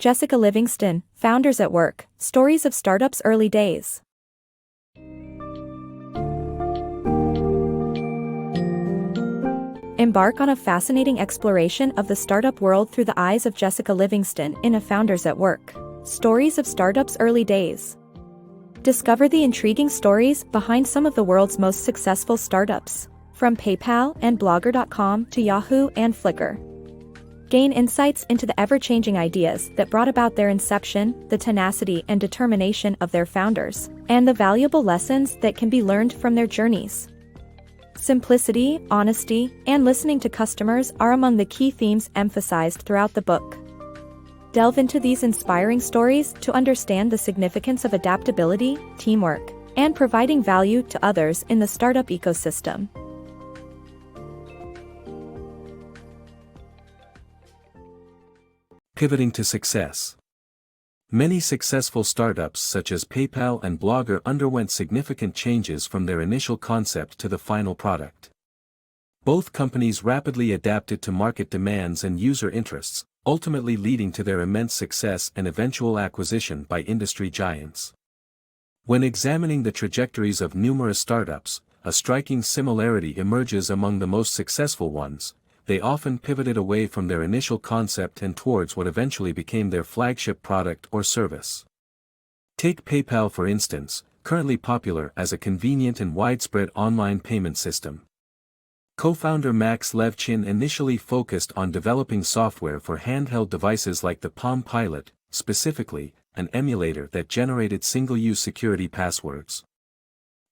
Jessica Livingston, Founders at Work, Stories of Startups' Early Days. Embark on a fascinating exploration of the startup world through the eyes of Jessica Livingston in A Founders at Work, Stories of Startups' Early Days. Discover the intriguing stories behind some of the world's most successful startups, from PayPal and Blogger.com to Yahoo and Flickr. Gain insights into the ever-changing ideas that brought about their inception, the tenacity and determination of their founders, and the valuable lessons that can be learned from their journeys. Simplicity, honesty, and listening to customers are among the key themes emphasized throughout the book. Delve into these inspiring stories to understand the significance of adaptability, teamwork, and providing value to others in the startup ecosystem. Pivoting to success. Many successful startups such as PayPal and Blogger underwent significant changes from their initial concept to the final product. Both companies rapidly adapted to market demands and user interests, ultimately leading to their immense success and eventual acquisition by industry giants. When examining the trajectories of numerous startups, a striking similarity emerges among the most successful ones. They often pivoted away from their initial concept and towards what eventually became their flagship product or service. Take PayPal for instance, currently popular as a convenient and widespread online payment system. Co-founder Max Levchin initially focused on developing software for handheld devices like the Palm Pilot, specifically, an emulator that generated single-use security passwords.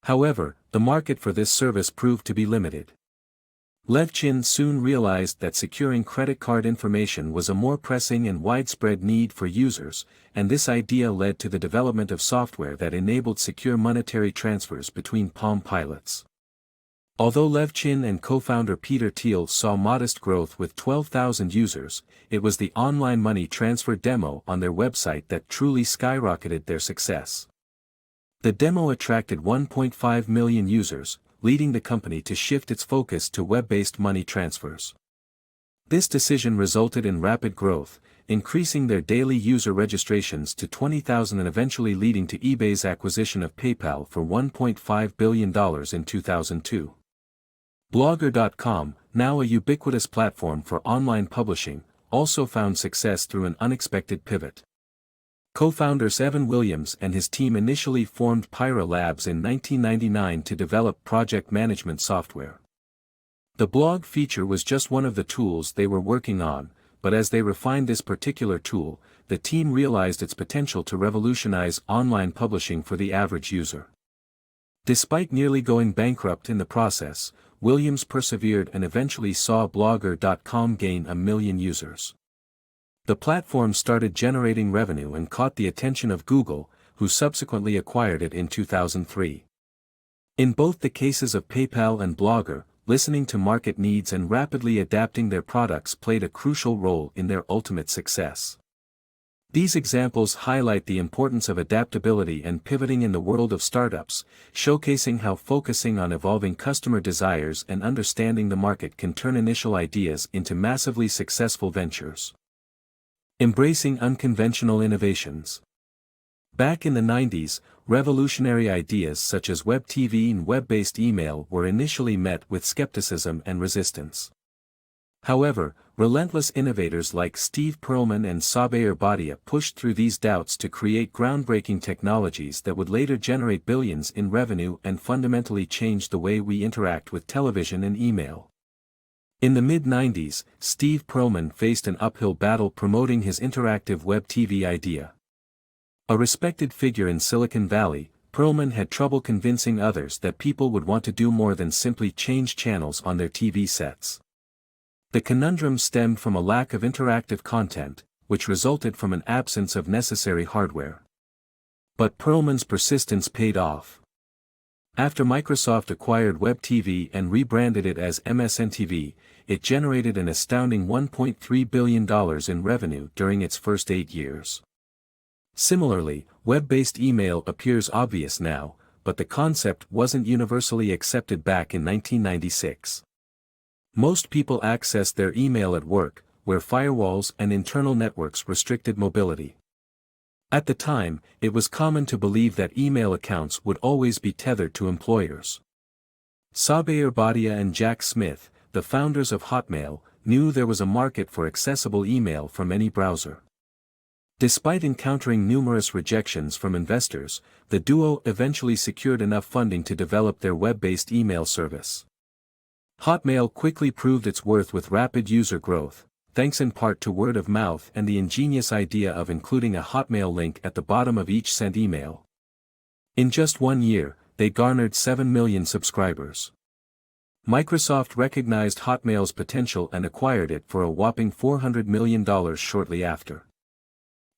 However, the market for this service proved to be limited. Levchin soon realized that securing credit card information was a more pressing and widespread need for users, and this idea led to the development of software that enabled secure monetary transfers between Palm Pilots. Although Levchin and co-founder Peter Thiel saw modest growth with 12,000 users, it was the online money transfer demo on their website that truly skyrocketed their success. The demo attracted 1.5 million users, leading the company to shift its focus to web-based money transfers. This decision resulted in rapid growth, increasing their daily user registrations to 20,000 and eventually leading to eBay's acquisition of PayPal for $1.5 billion in 2002. Blogger.com, now a ubiquitous platform for online publishing, also found success through an unexpected pivot. Co-founders Evan Williams and his team initially formed Pyra Labs in 1999 to develop project management software. The blog feature was just one of the tools they were working on, but as they refined this particular tool, the team realized its potential to revolutionize online publishing for the average user. Despite nearly going bankrupt in the process, Williams persevered and eventually saw Blogger.com gain 1 million users. The platform started generating revenue and caught the attention of Google, who subsequently acquired it in 2003. In both the cases of PayPal and Blogger, listening to market needs and rapidly adapting their products played a crucial role in their ultimate success. These examples highlight the importance of adaptability and pivoting in the world of startups, showcasing how focusing on evolving customer desires and understanding the market can turn initial ideas into massively successful ventures. Embracing unconventional innovations. Back in the 90s, revolutionary ideas such as web TV and web-based email were initially met with skepticism and resistance. However, relentless innovators like Steve Perlman and Sabair Bhatia pushed through these doubts to create groundbreaking technologies that would later generate billions in revenue and fundamentally change the way we interact with television and email. In the mid-90s, Steve Perlman faced an uphill battle promoting his interactive web TV idea. A respected figure in Silicon Valley, Perlman had trouble convincing others that people would want to do more than simply change channels on their TV sets. The conundrum stemmed from a lack of interactive content, which resulted from an absence of necessary hardware. But Perlman's persistence paid off. After Microsoft acquired Web TV and rebranded it as MSN-TV, it generated an astounding $1.3 billion in revenue during its first 8 years. Similarly, web-based email appears obvious now, but the concept wasn't universally accepted back in 1996. Most people accessed their email at work, where firewalls and internal networks restricted mobility. At the time, it was common to believe that email accounts would always be tethered to employers. Sabair Bhatia and Jack Smith, the founders of Hotmail, knew there was a market for accessible email from any browser. Despite encountering numerous rejections from investors, the duo eventually secured enough funding to develop their web-based email service. Hotmail quickly proved its worth with rapid user growth, thanks in part to word of mouth and the ingenious idea of including a Hotmail link at the bottom of each sent email. In just 1 year, they garnered 7 million subscribers. Microsoft recognized Hotmail's potential and acquired it for a whopping $400 million shortly after.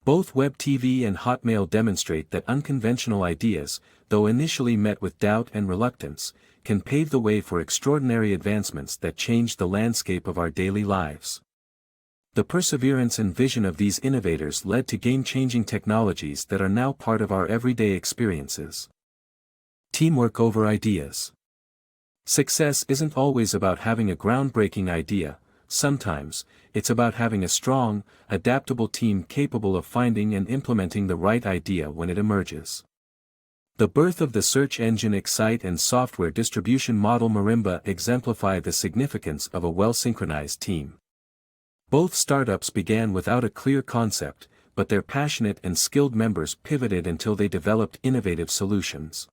Both Web TV and Hotmail demonstrate that unconventional ideas, though initially met with doubt and reluctance, can pave the way for extraordinary advancements that change the landscape of our daily lives. The perseverance and vision of these innovators led to game-changing technologies that are now part of our everyday experiences. Teamwork over ideas. Success isn't always about having a groundbreaking idea. Sometimes, it's about having a strong, adaptable team capable of finding and implementing the right idea when it emerges. The birth of the search engine Excite and software distribution model Marimba exemplify the significance of a well-synchronized team. Both startups began without a clear concept, but their passionate and skilled members pivoted until they developed innovative solutions.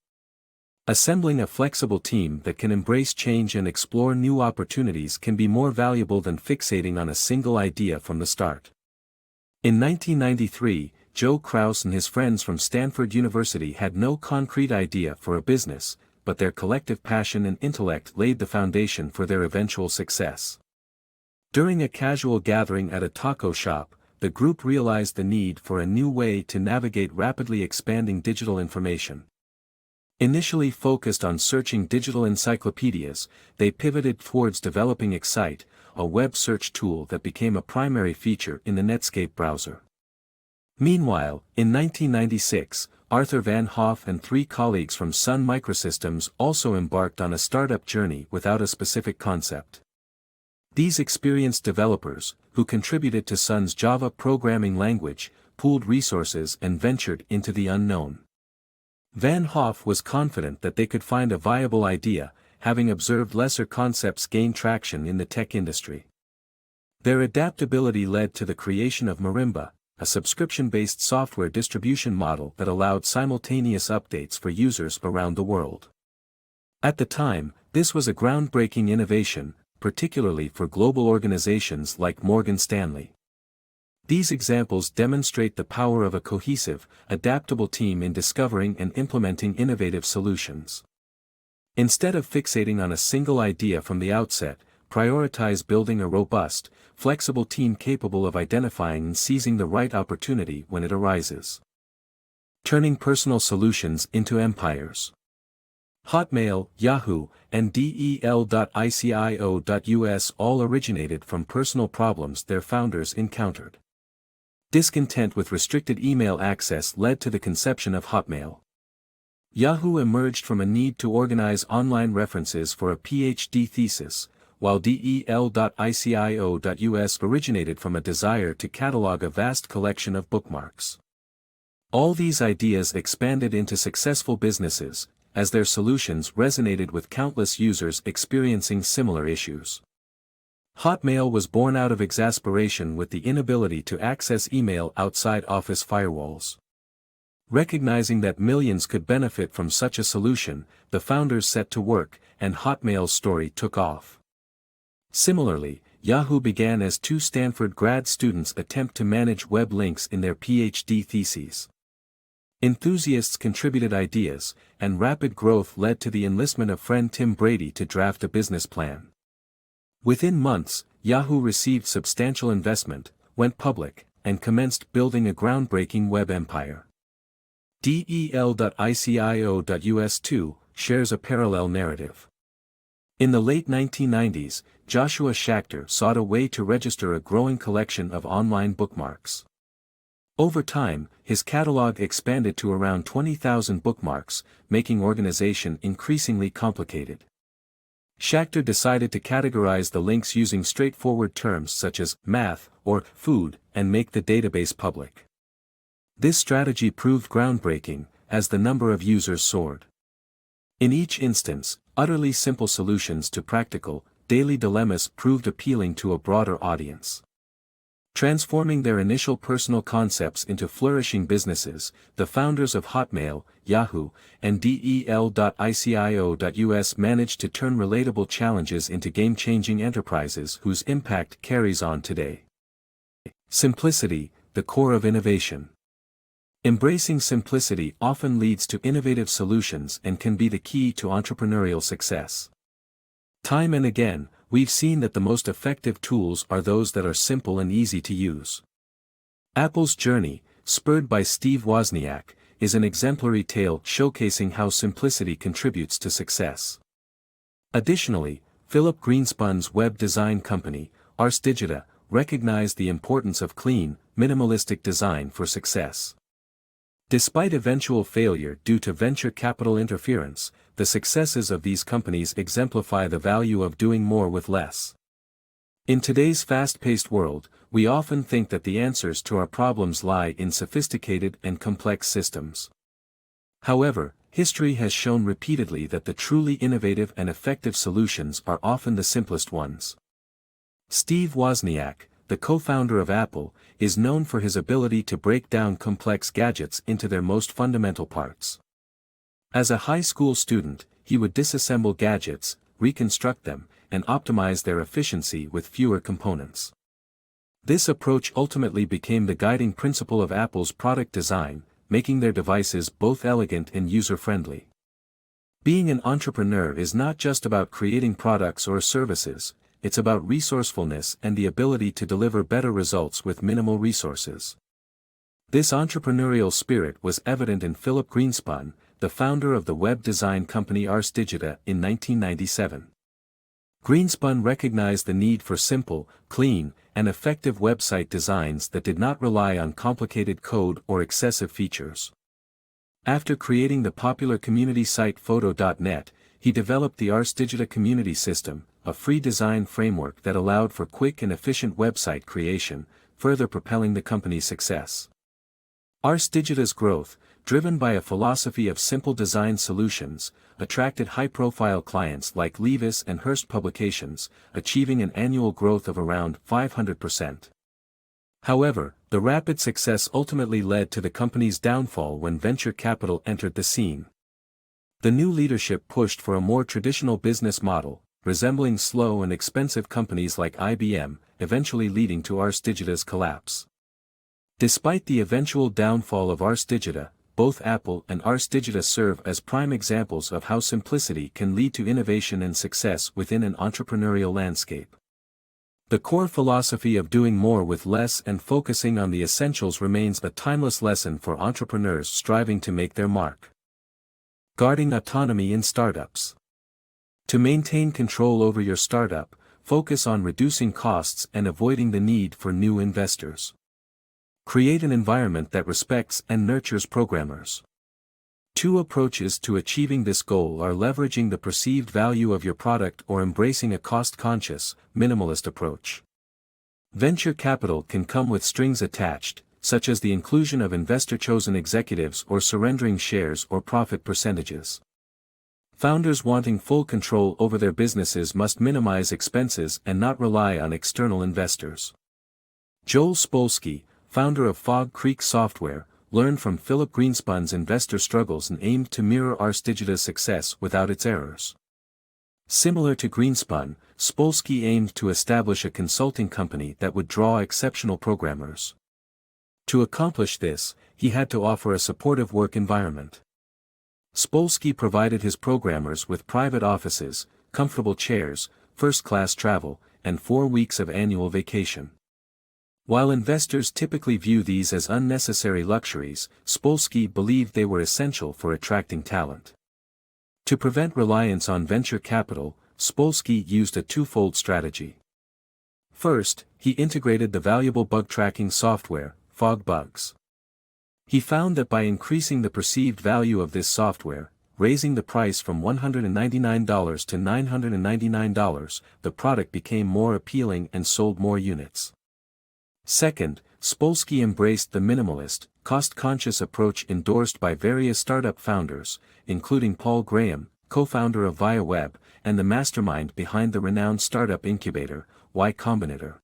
Assembling a flexible team that can embrace change and explore new opportunities can be more valuable than fixating on a single idea from the start. In 1993, Joe Kraus and his friends from Stanford University had no concrete idea for a business, but their collective passion and intellect laid the foundation for their eventual success. During a casual gathering at a taco shop, the group realized the need for a new way to navigate rapidly expanding digital information. Initially focused on searching digital encyclopedias, they pivoted towards developing Excite, a web search tool that became a primary feature in the Netscape browser. Meanwhile, in 1996, Arthur Van Hoff and 3 colleagues from Sun Microsystems also embarked on a startup journey without a specific concept. These experienced developers, who contributed to Sun's Java programming language, pooled resources and ventured into the unknown. Van Hoff was confident that they could find a viable idea, having observed lesser concepts gain traction in the tech industry. Their adaptability led to the creation of Marimba, a subscription-based software distribution model that allowed simultaneous updates for users around the world. At the time, this was a groundbreaking innovation, particularly for global organizations like Morgan Stanley. These examples demonstrate the power of a cohesive, adaptable team in discovering and implementing innovative solutions. Instead of fixating on a single idea from the outset, prioritize building a robust, flexible team capable of identifying and seizing the right opportunity when it arises. Turning personal solutions into empires. Hotmail, Yahoo, and Del.icio.us all originated from personal problems their founders encountered. Discontent with restricted email access led to the conception of Hotmail. Yahoo emerged from a need to organize online references for a PhD thesis, while Del.icio.us originated from a desire to catalog a vast collection of bookmarks. All these ideas expanded into successful businesses, as their solutions resonated with countless users experiencing similar issues. Hotmail was born out of exasperation with the inability to access email outside office firewalls. Recognizing that millions could benefit from such a solution, the founders set to work, and Hotmail's story took off. Similarly, Yahoo began as 2 Stanford grad students attempt to manage web links in their PhD theses. Enthusiasts contributed ideas, and rapid growth led to the enlistment of friend Tim Brady to draft a business plan. Within months, Yahoo received substantial investment, went public, and commenced building a groundbreaking web empire. Del.icio.us too shares a parallel narrative. In the late 1990s, Joshua Schachter sought a way to register a growing collection of online bookmarks. Over time, his catalog expanded to around 20,000 bookmarks, making organization increasingly complicated. Schachter decided to categorize the links using straightforward terms such as math or food and make the database public. This strategy proved groundbreaking, as the number of users soared. In each instance, utterly simple solutions to practical, daily dilemmas proved appealing to a broader audience. Transforming their initial personal concepts into flourishing businesses, the founders of Hotmail, Yahoo, and Del.icio.us managed to turn relatable challenges into game-changing enterprises whose impact carries on today. Simplicity, the core of innovation. Embracing simplicity often leads to innovative solutions and can be the key to entrepreneurial success. Time and again, we've seen that the most effective tools are those that are simple and easy to use. Apple's journey, spurred by Steve Wozniak, is an exemplary tale showcasing how simplicity contributes to success. Additionally, Philip Greenspun's web design company, Ars Digita, recognized the importance of clean, minimalistic design for success. Despite eventual failure due to venture capital interference, the successes of these companies exemplify the value of doing more with less. In today's fast-paced world, we often think that the answers to our problems lie in sophisticated and complex systems. However, history has shown repeatedly that the truly innovative and effective solutions are often the simplest ones. Steve Wozniak, the co-founder of Apple, is known for his ability to break down complex gadgets into their most fundamental parts. As a high school student, he would disassemble gadgets, reconstruct them, and optimize their efficiency with fewer components. This approach ultimately became the guiding principle of Apple's product design, making their devices both elegant and user-friendly. Being an entrepreneur is not just about creating products or services, it's about resourcefulness and the ability to deliver better results with minimal resources. This entrepreneurial spirit was evident in Philip Greenspun, the founder of the web design company Ars Digita in 1997. Greenspun recognized the need for simple, clean, and effective website designs that did not rely on complicated code or excessive features. After creating the popular community site Photo.net, he developed the Ars Digita Community System, a free design framework that allowed for quick and efficient website creation, further propelling the company's success. Ars Digita's growth, driven by a philosophy of simple design solutions, attracted high-profile clients like Levis and Hearst Publications, achieving an annual growth of around 500%. However, the rapid success ultimately led to the company's downfall when venture capital entered the scene. The new leadership pushed for a more traditional business model, resembling slow and expensive companies like IBM, eventually leading to Ars Digita's collapse. Despite the eventual downfall of Ars Digita, both Apple and Ars Digita serve as prime examples of how simplicity can lead to innovation and success within an entrepreneurial landscape. The core philosophy of doing more with less and focusing on the essentials remains a timeless lesson for entrepreneurs striving to make their mark. Guarding autonomy in startups. To maintain control over your startup, focus on reducing costs and avoiding the need for new investors. Create an environment that respects and nurtures programmers. Two approaches to achieving this goal are leveraging the perceived value of your product or embracing a cost-conscious, minimalist approach. Venture capital can come with strings attached, such as the inclusion of investor-chosen executives or surrendering shares or profit percentages. Founders wanting full control over their businesses must minimize expenses and not rely on external investors. Joel Spolsky, founder of Fog Creek Software, learned from Philip Greenspun's investor struggles and aimed to mirror Ars Digita's success without its errors. Similar to Greenspun, Spolsky aimed to establish a consulting company that would draw exceptional programmers. To accomplish this, he had to offer a supportive work environment. Spolsky provided his programmers with private offices, comfortable chairs, first-class travel, and 4 weeks of annual vacation. While investors typically view these as unnecessary luxuries, Spolsky believed they were essential for attracting talent. To prevent reliance on venture capital, Spolsky used a twofold strategy. First, he integrated the valuable bug-tracking software, FogBugs. He found that by increasing the perceived value of this software, raising the price from $199 to $999, the product became more appealing and sold more units. Second, Spolsky embraced the minimalist, cost-conscious approach endorsed by various startup founders, including Paul Graham, co-founder of ViaWeb, and the mastermind behind the renowned startup incubator, Y Combinator.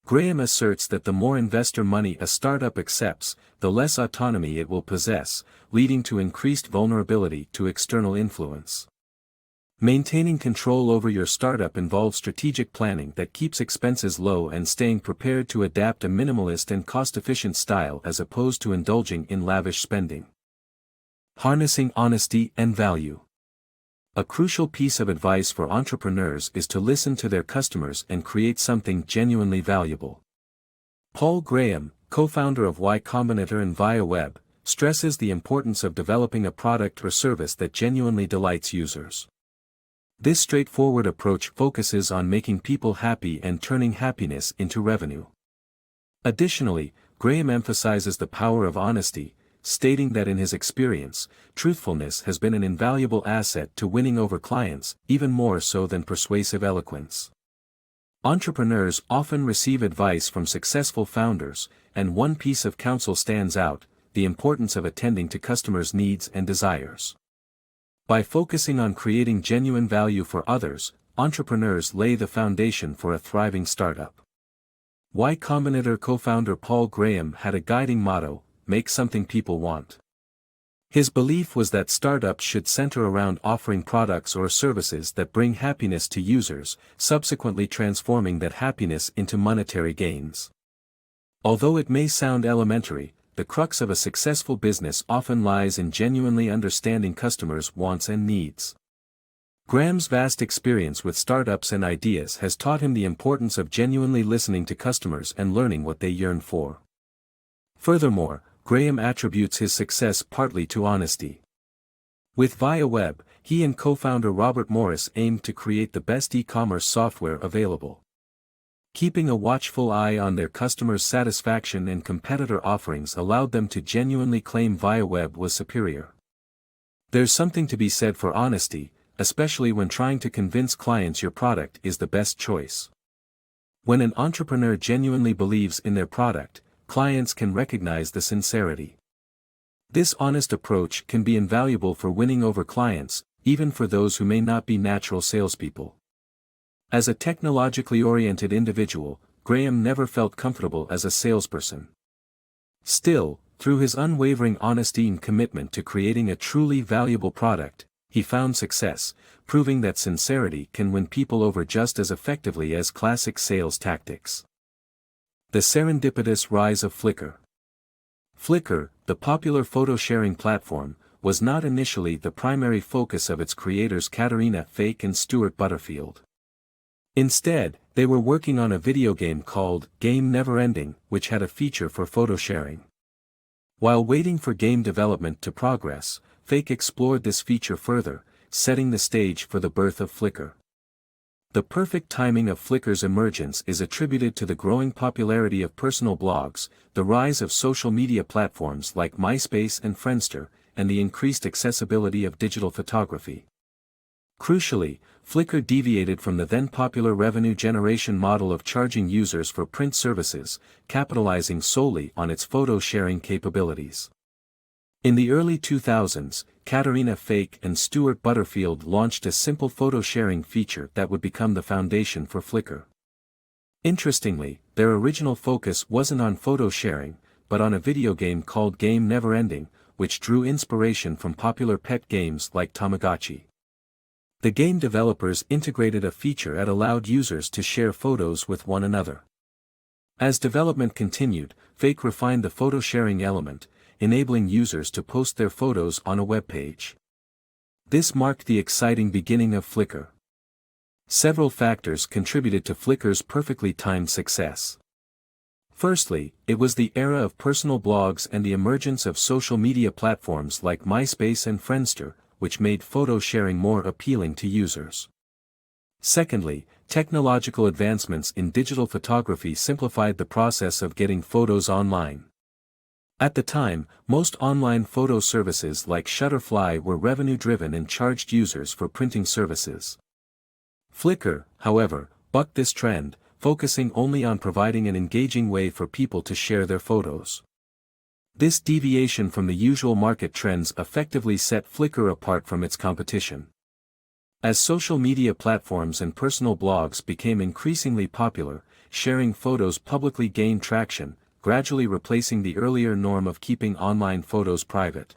Graham asserts that the more investor money a startup accepts, the less autonomy it will possess, leading to increased vulnerability to external influence. Maintaining control over your startup involves strategic planning that keeps expenses low and staying prepared to adapt a minimalist and cost-efficient style as opposed to indulging in lavish spending. Harnessing honesty and value. A crucial piece of advice for entrepreneurs is to listen to their customers and create something genuinely valuable. Paul Graham, co-founder of Y Combinator and ViaWeb, stresses the importance of developing a product or service that genuinely delights users. This straightforward approach focuses on making people happy and turning happiness into revenue. Additionally, Graham emphasizes the power of honesty, stating that in his experience, truthfulness has been an invaluable asset to winning over clients, even more so than persuasive eloquence. Entrepreneurs often receive advice from successful founders, and one piece of counsel stands out: the importance of attending to customers' needs and desires. By focusing on creating genuine value for others, entrepreneurs lay the foundation for a thriving startup. Y Combinator co-founder Paul Graham had a guiding motto: make something people want. His belief was that startups should center around offering products or services that bring happiness to users, subsequently transforming that happiness into monetary gains. Although it may sound elementary, the crux of a successful business often lies in genuinely understanding customers' wants and needs. Graham's vast experience with startups and ideas has taught him the importance of genuinely listening to customers and learning what they yearn for. Furthermore, Graham attributes his success partly to honesty. With ViaWeb, he and co-founder Robert Morris aimed to create the best e-commerce software available. Keeping a watchful eye on their customers' satisfaction and competitor offerings allowed them to genuinely claim ViaWeb was superior. There's something to be said for honesty, especially when trying to convince clients your product is the best choice. When an entrepreneur genuinely believes in their product, clients can recognize the sincerity. This honest approach can be invaluable for winning over clients, even for those who may not be natural salespeople. As a technologically oriented individual, Graham never felt comfortable as a salesperson. Still, through his unwavering honesty and commitment to creating a truly valuable product, he found success, proving that sincerity can win people over just as effectively as classic sales tactics. The serendipitous rise of Flickr. Flickr, the popular photo-sharing platform, was not initially the primary focus of its creators Katerina Fake and Stuart Butterfield. Instead, they were working on a video game called Game Never Ending, which had a feature for photo sharing. While waiting for game development to progress, Fake explored this feature further, setting the stage for the birth of Flickr. The perfect timing of Flickr's emergence is attributed to the growing popularity of personal blogs, the rise of social media platforms like MySpace and Friendster, and the increased accessibility of digital photography. Crucially, Flickr deviated from the then popular revenue generation model of charging users for print services, capitalizing solely on its photo sharing capabilities. In the early 2000s, Katerina Fake and Stuart Butterfield launched a simple photo sharing feature that would become the foundation for Flickr. Interestingly, their original focus wasn't on photo sharing, but on a video game called Game Never Ending, which drew inspiration from popular pet games like Tamagotchi. The game developers integrated a feature that allowed users to share photos with one another. As development continued, Fake refined the photo sharing element, enabling users to post their photos on a web page. This marked the exciting beginning of Flickr. Several factors contributed to Flickr's perfectly timed success. Firstly, it was the era of personal blogs and the emergence of social media platforms like MySpace and Friendster, which made photo sharing more appealing to users. Secondly, technological advancements in digital photography simplified the process of getting photos online. At the time, most online photo services like Shutterfly were revenue-driven and charged users for printing services. Flickr, however, bucked this trend, focusing only on providing an engaging way for people to share their photos. This deviation from the usual market trends effectively set Flickr apart from its competition. As social media platforms and personal blogs became increasingly popular, sharing photos publicly gained traction, gradually replacing the earlier norm of keeping online photos private.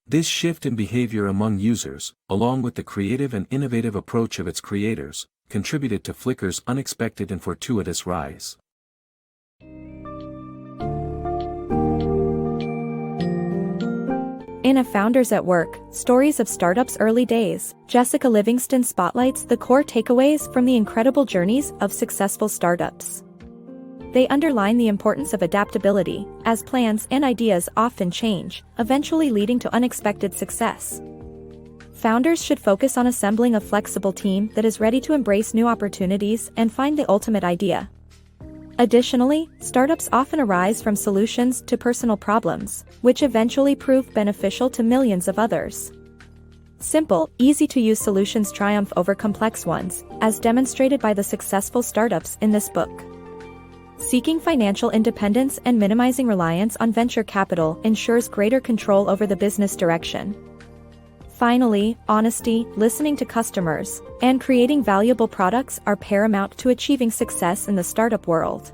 This shift in behavior among users, along with the creative and innovative approach of its creators, contributed to Flickr's unexpected and fortuitous rise. In A Founders at Work, Stories of Startups' Early Days, Jessica Livingston spotlights the core takeaways from the incredible journeys of successful startups. They underline the importance of adaptability, as plans and ideas often change, eventually leading to unexpected success. Founders should focus on assembling a flexible team that is ready to embrace new opportunities and find the ultimate idea. Additionally, startups often arise from solutions to personal problems, which eventually prove beneficial to millions of others. Simple, easy-to-use solutions triumph over complex ones, as demonstrated by the successful startups in this book. Seeking financial independence and minimizing reliance on venture capital ensures greater control over the business direction. Finally, honesty, listening to customers, and creating valuable products are paramount to achieving success in the startup world.